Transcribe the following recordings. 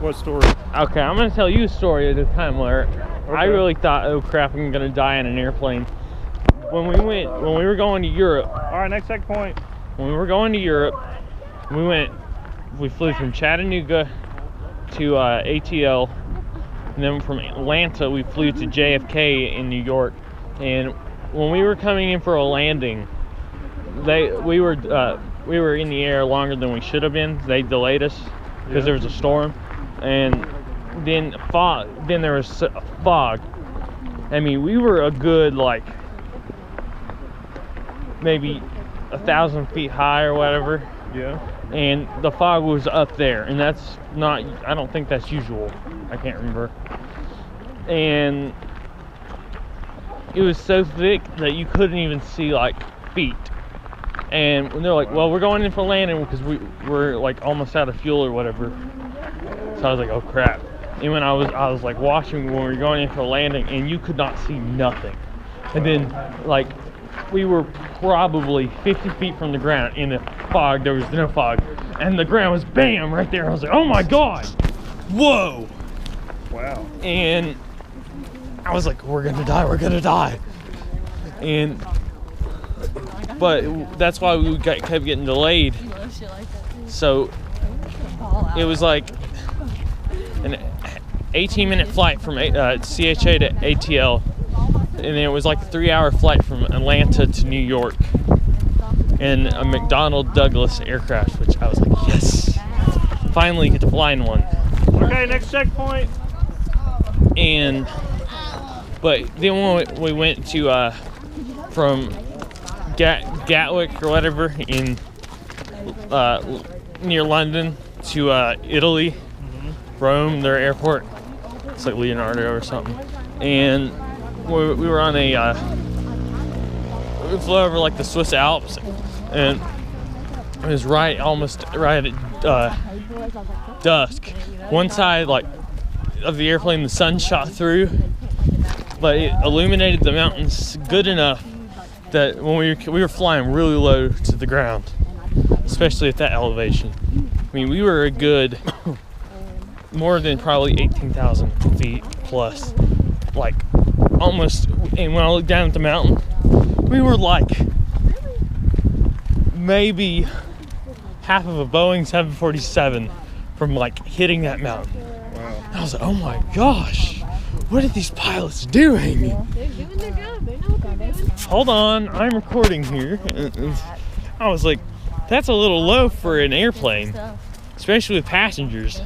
What story? Okay, I'm gonna tell you a story at a time where I really thought, oh crap, I'm gonna die in an airplane. When we were going to Europe. All right, next checkpoint. When we were going to Europe, we flew from Chattanooga to ATL, and then from Atlanta we flew to JFK in New York. And when we were coming in for a landing, we were in the air longer than we should have been. They delayed us because there was a storm, and then there was fog. I mean, we were a good maybe 1,000 feet high or whatever. Yeah. And the fog was up there, and that's not, I don't think that's usual. I can't remember. And it was so thick that you couldn't even see feet. And they're like, well, we're going in for landing because we're almost out of fuel or whatever. So I was like, oh crap. And when I was watching when we were going in for landing, and you could not see nothing. And then we were probably 50 feet from the ground in the fog. There was no fog, and the ground was bam right there. I was like, oh my god, whoa, wow. And I was like, we're gonna die. But that's why we kept getting delayed. So it was like an 18-minute flight from CHA to ATL. And then it was like a 3-hour flight from Atlanta to New York in a McDonnell Douglas aircraft, which I was like, yes, finally get to fly in one. Okay, next checkpoint. But then when we went to from Gatwick or whatever in near London to Italy, Rome, their airport. It's like Leonardo or something, and we were on we flew over the Swiss Alps, and it was almost right at dusk. One side of the airplane, the sun shot through, but it illuminated the mountains good enough that when we were flying really low to the ground, especially at that elevation. I mean, we were a good more than probably 18,000 feet plus, almost. And when I looked down at the mountain, we were maybe half of a Boeing 747 from hitting that mountain. Wow. I was like, oh my gosh, what are these pilots doing? They're doing their job. They know what they're doing. Hold on, I'm recording here. I was like, that's a little low for an airplane, especially with passengers.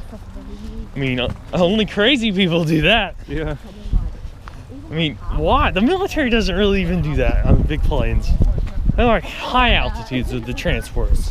I mean, only crazy people do that. Yeah. I mean, why? The military doesn't really even do that on big planes. They're high altitudes with the transports.